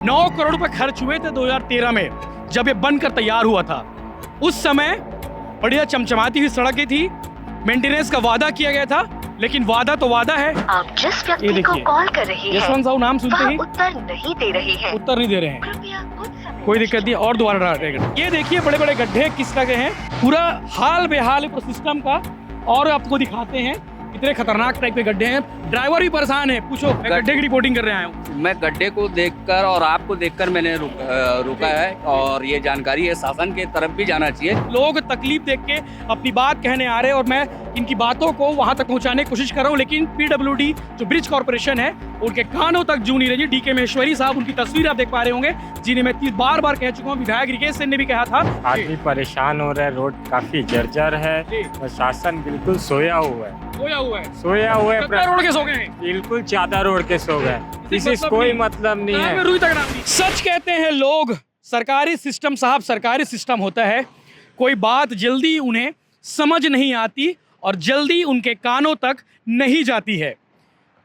9 करोड़ रुपए खर्च हुए थे 2013 में जब ये बनकर तैयार हुआ था। उस समय बढ़िया चमचमाती हुई सड़कें थी, मेंटेनेंस का वादा किया गया था, लेकिन वादा तो वादा है। आप जिस व्यक्ति को कॉल कर रहे हैं यशवंत साहू नाम सुनते ही उत्तर नहीं दे रहे हैं। उत्तर नहीं दे रहे हैं। कृपया कुछ समय कोई दिक्कत नहीं, और दोबारा डाल रहेगा। ये देखिए बड़े बड़े गड्ढे किस तरह के हैं, पूरा हाल बेहाल है पूरा सिस्टम का, और आपको दिखाते हैं इतने खतरनाक टाइप के गड्ढे हैं। ड्राइवर भी परेशान है, पूछो मैं गड्ढे की रिपोर्टिंग कर रहे आया हूँ। मैं गड्ढे को देखकर और आपको देखकर मैंने रुका है, और ये जानकारी है शासन के तरफ भी जाना चाहिए। लोग तकलीफ देख के अपनी बात कहने आ रहे हैं और मैं इनकी बातों को वहां तक पहुंचाने की कोशिश कर रहा हूं, लेकिन पीडब्ल्यूडी जो ब्रिज कॉर्पोरेशन है उनके कानों तक जू नहीं रही। डीके महेश्वरी साहब, उनकी तस्वीर आप देख पा रहे होंगे, जिन्हें मैं बार बार कह चुका हूँ। विधायक रिकेश सिंह ने भी कहा था आदमी परेशान हो रहा है, रोड काफी जर्जर है, प्रशासन बिल्कुल सोया हुआ है। सोया हुआ है, रोड के सो गए हैं, बिल्कुल चादर ओढ़ के सो गए। किसी से कोई मतलब नहीं है। रुई तक नहीं। सच कहते हैं लोग, सरकारी सिस्टम साहब सरकारी सिस्टम होता है, कोई बात जल्दी उन्हें समझ नहीं आती और जल्दी उनके कानों तक नहीं जाती है,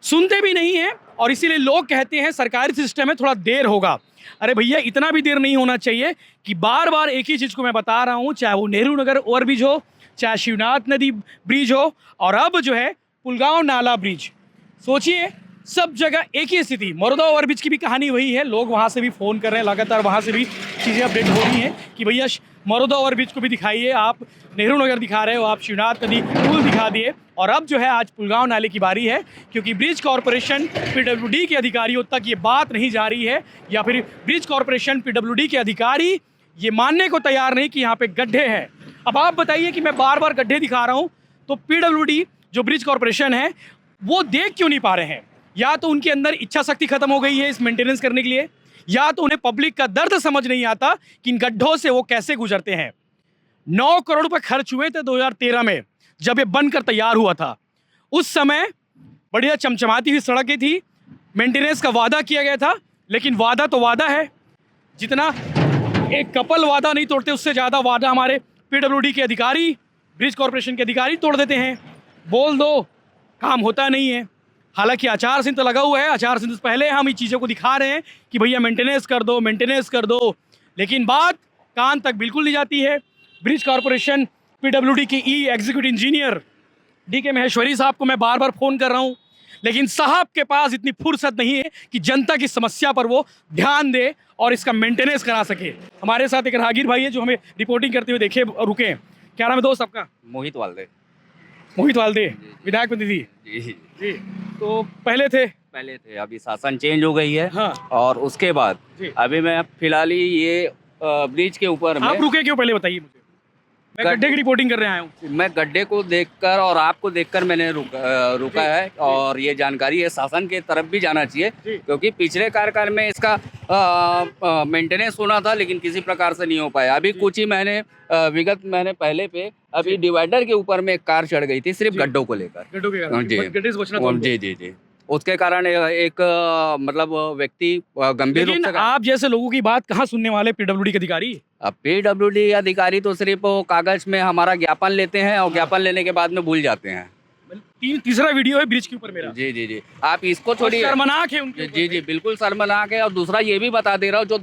सुनते भी नहीं है, और इसीलिए लोग कहते हैं सरकारी सिस्टम में थोड़ा देर होगा। अरे भैया, इतना भी देर नहीं होना चाहिए कि बार बार एक ही चीज़ को मैं बता रहा हूँ, चाहे वो नेहरू नगर ओवरब्रिज हो, चाहे शिवनाथ नदी ब्रिज हो, और अब जो है पुलगांव नाला ब्रिज। सोचिए, सब जगह एक ही स्थिति। मरोदा ओवरब्रिज की भी कहानी वही है, लोग वहाँ से भी फ़ोन कर रहे हैं, लगातार वहाँ से भी चीज़ें अपडेट हो रही हैं कि भैया मरोदा ओवरब्रिज को भी दिखाइए, आप नेहरू नगर दिखा रहे हो, आप शिवनाथ नदी पुल दिखा दिए, और अब जो है आज पुलगांव नाले की बारी है, क्योंकि ब्रिज कॉर्पोरेशन पीडब्ल्यूडी के अधिकारियों तक ये बात नहीं जा रही है, या फिर ब्रिज कॉर्पोरेशन पीडब्ल्यूडी के अधिकारी ये मानने को तैयार नहीं कि यहाँ पे गड्ढे हैं। अब आप बताइए कि मैं बार बार गड्ढे दिखा रहा हूँ, तो पीडब्ल्यूडी जो ब्रिज कॉर्पोरेशन है वो देख क्यों नहीं पा रहे हैं? या तो उनके अंदर इच्छा शक्ति खत्म हो गई है इस मेंटेनेंस करने के लिए, या तो उन्हें पब्लिक का दर्द समझ नहीं आता कि इन गड्ढों से वो कैसे गुजरते हैं। 9 करोड़ रुपए खर्च हुए थे 2013 में जब ये बनकर तैयार हुआ था। उस समय बढ़िया चमचमाती हुई सड़कें थी, मेंटेनेंस का वादा किया गया था, लेकिन वादा तो वादा है। जितना एक कपल वादा नहीं तोड़ते, उससे ज़्यादा वादा हमारे पीडब्ल्यूडी के अधिकारी, ब्रिज कॉर्पोरेशन के अधिकारी तोड़ देते हैं। बोल दो, काम होता नहीं है। हालांकि आचार संहिता लगा हुआ है, आचार संहिता से पहले हम इन चीज़ों को दिखा रहे हैं कि भैया मेंटेनेंस कर दो, मेंटेनेंस कर दो, लेकिन बात कान तक बिल्कुल नहीं जाती है। ब्रिज कॉर्पोरेशन पीडब्ल्यूडी के एग्जीक्यूटिव इंजीनियर डीके महेश्वरी साहब को मैं बार बार फ़ोन कर रहा हूँ, लेकिन साहब के पास इतनी फुर्सत नहीं है कि जनता की समस्या पर वो ध्यान दे और इसका मेंटेनेंस करा सके। हमारे साथ एक राहगीर भाई है जो हमें रिपोर्टिंग करते हुए देखे रुके। क्या नाम है दोस्त आपका? मोहित वाल्दे। मोहित वाल्दे, विधायक प्रतिनिधि जी। तो पहले थे, अभी शासन चेंज हो गई है। हाँ। और उसके बाद जी। अभी मैं फिलहाल ही ये ब्रिज के ऊपर आप रुके क्यों, पहले बताइए मुझे। मैं गड्ढे की रिपोर्टिंग कर रहे आया हूँ। मैं गड्ढे को देखकर और आपको देखकर मैंने रुका है, और ये जानकारी है शासन के तरफ भी जाना चाहिए, क्योंकि पिछले कार्यकाल में इसका मेंटेनेंस होना था, लेकिन किसी प्रकार से नहीं हो पाया। अभी कुछ ही विगत महीने पहले पे अभी डिवाइडर के ऊपर में एक कार चढ़ गई थी, सिर्फ गड्ढों को लेकर। गड्ढों के कारण, जी। गड्ढे से बचना था उनको। जी। उसके कारण एक मतलब व्यक्ति गंभीर रूप लेकिन से। आप जैसे लोगों की बात कहाँ सुनने वाले पीडब्ल्यूडी के अधिकारी? अब पीडब्ल्यूडी अधिकारी तो सिर्फ कागज में हमारा ज्ञापन लेते हैं, और ज्ञापन लेने के बाद में भूल जाते हैं। तीसरा वीडियो है ब्रिज के ऊपर मेरा। जी। आप इसको छोड़िए। शर्मनाक है उनके ऊपर। जी, बिल्कुल शर्मनाक है। और दूसरा ये भी बता दे रहा हूँ, जो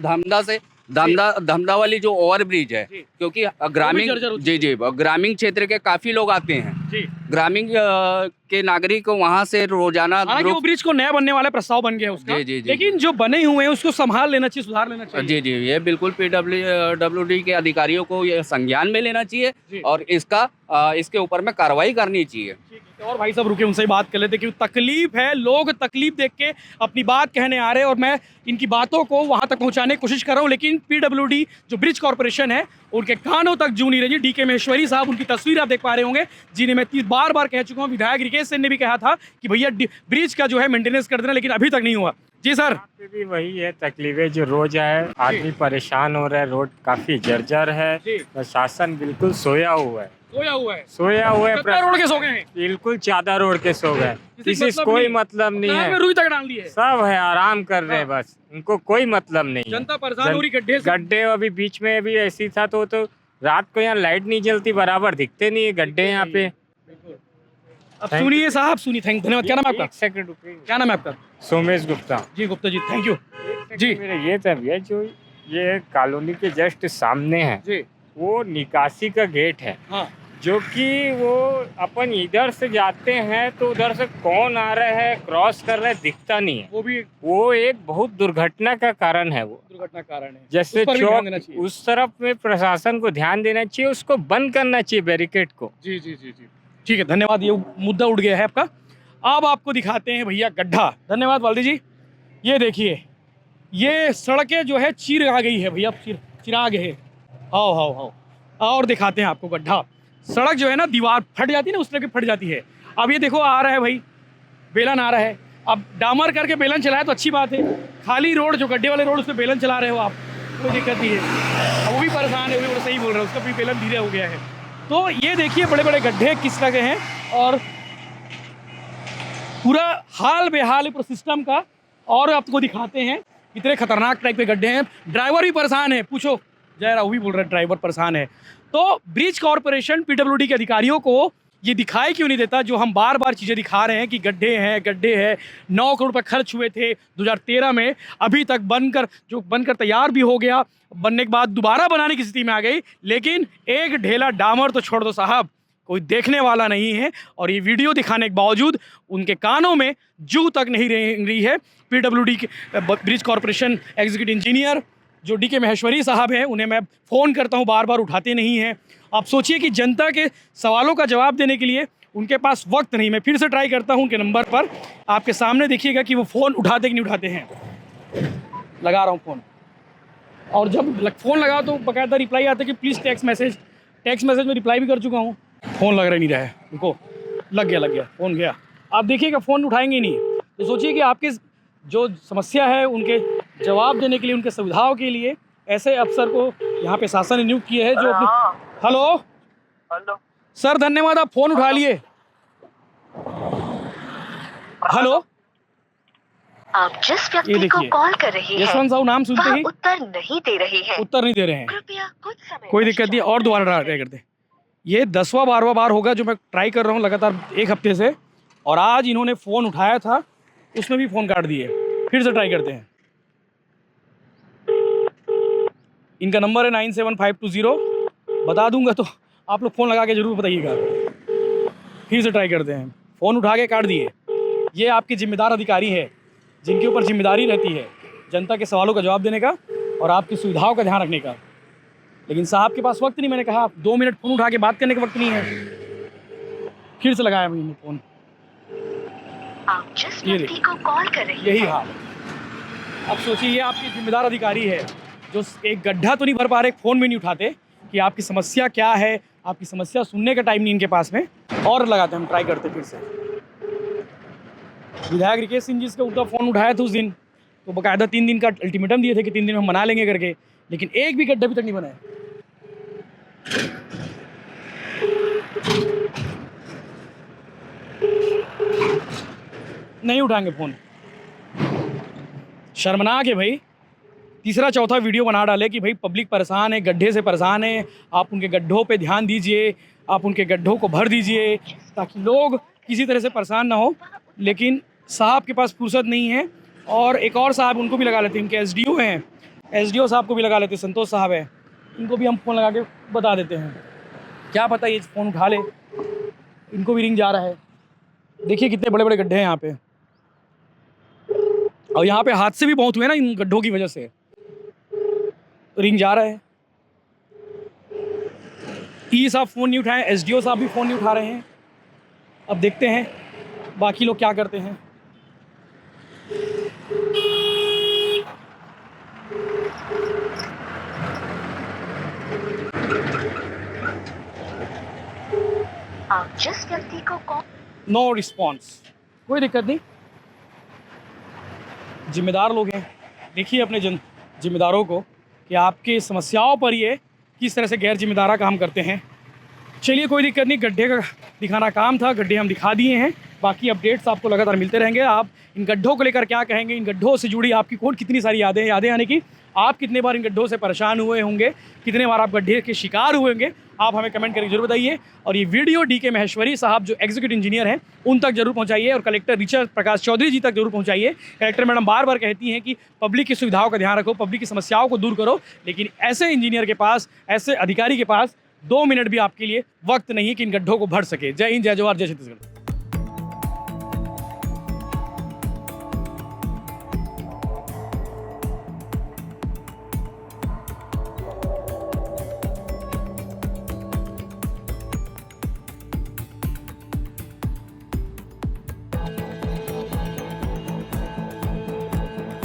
धमदा वाली जो ओवर ब्रिज है, क्योंकि ग्रामीण क्षेत्र के काफी लोग आते हैं जी। ग्रामीण के नागरिक वहाँ से रोजाना। हालांकि वो ब्रिज को नया बनने वाला प्रस्ताव बन गया उसका। जी। लेकिन जो बने हुए हैं उसको संभाल लेना चाहिए, सुधार लेना चाहिए। जी, ये बिल्कुल पीडब्ल्यूडी के अधिकारियों को ये संज्ञान में लेना चाहिए, और इसके ऊपर में कार्रवाई करनी चाहिए। और भाई साहब रुके, उनसे ही बात कर लेते, क्योंकि तकलीफ है, लोग तकलीफ देख के अपनी बात कहने आ रहे हैं, और मैं इनकी बातों को वहां तक पहुंचाने की कोशिश कर रहा हूं, लेकिन पीडब्ल्यूडी जो ब्रिज कॉर्पोरेशन है उनके कानों तक जू नहीं रही। डीके महेश्वरी साहब, उनकी तस्वीर आप देख पा रहे होंगे, जिन्हें मैं बार बार कह चुका हूँ। विधायक रिकेश सिंह ने भी कहा था कि भैया ब्रिज का जो है मेंटेनेंस कर देना, लेकिन अभी तक नहीं हुआ। जी सर। भी वही है, तकलीफें जो रोज है, आदमी परेशान हो रहा है, रोड काफी जर्जर है, प्रशासन बिल्कुल सोया हुआ है। रोड के सो गए हैं, बिल्कुल चादर ओढ़ के सो गए। किसी से कोई मतलब नहीं है। रुई तक डाल दी है। सब है, आराम कर रहे हैं, बस उनको कोई मतलब नहीं है। जनता परेशान हो रही गड्ढे से। गड्ढे अभी बीच में भी ऐसी था, तो रात को यहाँ लाइट नहीं जलती, बराबर दिखते नहीं है गड्ढे यहाँ पे। अब सुनिए साहब, सुनिए। धन्यवाद। क्या नाम है आपका? एक सेकंड रुकिए। क्या नाम है आपका? सोमेश गुप्ता। जी गुप्ता जी, थैंक यू। जी। मेरा ये था भैया, जो ये कॉलोनी के जस्ट सामने है जी वो निकासी का गेट है, हाँ जो कि वो अपन इधर से जाते हैं तो उधर से कौन आ रहा है क्रॉस कर रहा है दिखता नहीं है। वो भी वो एक बहुत दुर्घटना का कारण है वो। दुर्घटना कारण है। जैसे उस पर भी ध्यान देना चौक चाहिए। उस तरफ में प्रशासन को ध्यान देना चाहिए, उसको बंद करना चाहिए बैरिकेड को। जी जी जी जी ठीक है, धन्यवाद। ये मुद्दा उठ गया है आपका। अब आपको दिखाते हैं भैया गड्ढा। धन्यवाद वाल्दी जी। ये देखिए, ये सड़कें जो है चीर आ गई है भैया, चिराग है। आओ आओ आओ, और दिखाते हैं आपको गड्ढा। सड़क जो है ना, दीवार फट जाती है ना, उस तरह की फट जाती है। अब ये देखो आ रहा है भाई, बेलन आ रहा है। अब डामर करके बेलन चलाए तो अच्छी बात है। खाली रोड जो गड्ढे वाले रोड, उस पर बेलन चला रहे हो आप, कोई दिक्कत नहीं है। अब वो भी परेशान है, वो भी बड़ा सही बोल रहे हैं, उसका भी बेलन धीरे हो गया है। तो ये देखिए बड़े बड़े गड्ढे किस तरह के हैं, और पूरा हाल बेहाल है पूरा सिस्टम का। और आपको दिखाते हैं कितने खतरनाक टाइप के गड्ढे हैं। ड्राइवर भी परेशान है, पूछो जयरा, वो भी बोल रहा है ड्राइवर परेशान है। तो ब्रिज कॉरपोरेशन पीडब्ल्यूडी के अधिकारियों को ये दिखाई क्यों नहीं देता, जो हम बार बार चीज़ें दिखा रहे हैं कि गड्ढे हैं। 9 करोड़ रुपये खर्च हुए थे 2013 में, अभी तक बनकर तैयार भी हो गया, बनने के बाद दोबारा बनाने की स्थिति में आ गई, लेकिन एक ढेला डामर तो छोड़ दो साहब, कोई देखने वाला नहीं है। और ये वीडियो दिखाने के बावजूद उनके कानों में जू तक नहीं रही है। पीडब्ल्यूडी के ब्रिज कॉरपोरेशन एग्जीक्यूटिव इंजीनियर जो डी के महेश्वरी साहब हैं, उन्हें मैं फ़ोन करता हूं, बार बार उठाते नहीं हैं। आप सोचिए कि जनता के सवालों का जवाब देने के लिए उनके पास वक्त नहीं। मैं फिर से ट्राई करता हूं उनके नंबर पर, आपके सामने देखिएगा कि वो फ़ोन उठाते कि नहीं उठाते हैं। लगा रहा हूँ फ़ोन, और जब फ़ोन लगा तो बाकायदा रिप्लाई आता है कि प्लीज़ टेक्स्ट मैसेज में रिप्लाई भी कर चुका हूँ। फ़ोन लग रहा नहीं रहा है, रुको, लग गया फ़ोन गया। आप देखिएगा फ़ोन उठाएंगे नहीं, तो सोचिए कि आपके जो समस्या है उनके जवाब देने के लिए, उनके सुविधाओं के लिए ऐसे अफसर को यहाँ पे शासन ने नियुक्त किए हैं जो अपने। हेलो सर, धन्यवाद, आप फ़ोन उठा लिए। हेलो, आप जिस ये व्यक्ति को देखिए, कॉल कर रही है यशवंत साहू नाम सुनते वह ही उत्तर नहीं दे रही है। उत्तर नहीं दे रहे हैं। कृपया कुछ समय कोई दिक्कत नहीं, और दोबारा ट्राई करते हैं। ये 10वां 12वां बार होगा जो मैं ट्राई कर रहा हूँ लगातार 1 हफ्ते से, और आज इन्होंने फ़ोन उठाया था, उसमें भी फ़ोन काट दिए। फिर से ट्राई करते हैं। इनका नंबर है 97520, बता दूंगा तो आप लोग फ़ोन लगा के ज़रूर बताइएगा। फिर से ट्राई करते हैं, फ़ोन उठा के काट दिए। ये आपके जिम्मेदार अधिकारी है, जिनके ऊपर जिम्मेदारी रहती है जनता के सवालों का जवाब देने का और आपकी सुविधाओं का ध्यान रखने का। लेकिन साहब के पास वक्त नहीं, मैंने कहा 2 मिनट फ़ोन उठा के बात करने का वक्त नहीं है। फिर से लगाया मैंने फ़ोन, आप जिस ये व्यक्ति को कॉल कर रही यही है हाल। अब सोचिए, ये आपके जिम्मेदार अधिकारी है जो एक गड्ढा तो नहीं भर पा रहे, फ़ोन भी नहीं उठाते कि आपकी समस्या क्या है, आपकी समस्या सुनने का टाइम नहीं इनके पास में। और लगाते हम ट्राई करते फिर से। विधायक रिकेश सिंह जी का उनका फ़ोन उठाया था उस दिन, तो बाकायदा 3 दिन का अल्टीमेटम दिए थे कि 3 दिन में हम मना लेंगे करके, लेकिन एक भी गड्ढा अभी तक नहीं बना है। नहीं उठाएंगे फ़ोन, शर्मनाक है भाई। तीसरा चौथा वीडियो बना डाले कि भाई पब्लिक परेशान है, गड्ढे से परेशान है, आप उनके गड्ढों पे ध्यान दीजिए, आप उनके गड्ढों को भर दीजिए ताकि लोग किसी तरह से परेशान ना हो। लेकिन साहब के पास फुर्सत नहीं है। और एक और साहब, उनको भी लगा लेते हैं, इनके एसडीओ हैं, एसडीओ साहब को भी लगा लेते हैं, संतोष साहब है, इनको भी हम फ़ोन लगा के बता देते हैं। क्या पता ये फ़ोन उठा ले, इनको भी रिंग जा रहा है। देखिए कितने बड़े बड़े गड्ढे हैं यहाँ पे, और यहाँ पे हादसे भी बहुत हुए ना इन गड्ढों की वजह से, रिंग जा रहा है। ई साहब फ़ोन नहीं उठाए, एसडीओ साहब भी फ़ोन नहीं उठा रहे हैं। अब देखते हैं बाकी लोग क्या करते हैं। आप जिस व्यक्ति को कॉल नो रिस्पॉन्स, कोई दिक्कत नहीं, जिम्मेदार लोग हैं। देखिए अपने जिम्मेदारों को कि आपकी समस्याओं पर ये किस तरह से गैर जिम्मेदारा काम करते हैं। चलिए कोई दिक्कत नहीं, गड्ढे का दिखाना काम था, गड्ढे हम दिखा दिए हैं। बाकी अपडेट्स आपको लगातार मिलते रहेंगे। आप इन गड्ढों को लेकर क्या कहेंगे, इन गड्ढों से जुड़ी आपकी कितनी सारी यादें आने की आप कितने बार इन गड्ढों से परेशान हुए होंगे, कितने बार आप गड्ढे के शिकार हुए होंगे, आप हमें कमेंट करके जरूर बताइए। और ये वीडियो DK महेश्वरी साहब जो एग्जीक्यूटिव इंजीनियर हैं उन तक जरूर पहुंचाइए और कलेक्टर ऋचा प्रकाश चौधरी जी तक जरूर पहुंचाइए। कलेक्टर मैडम बार बार कहती हैं कि पब्लिक की सुविधाओं का ध्यान रखो, पब्लिक की समस्याओं को दूर करो, लेकिन ऐसे इंजीनियर के पास, ऐसे अधिकारी के पास 2 मिनट भी आपके लिए वक्त नहीं है कि इन गड्ढों को भर सके। जय हिंद, जय जवाहर, जय छत्तीसगढ़।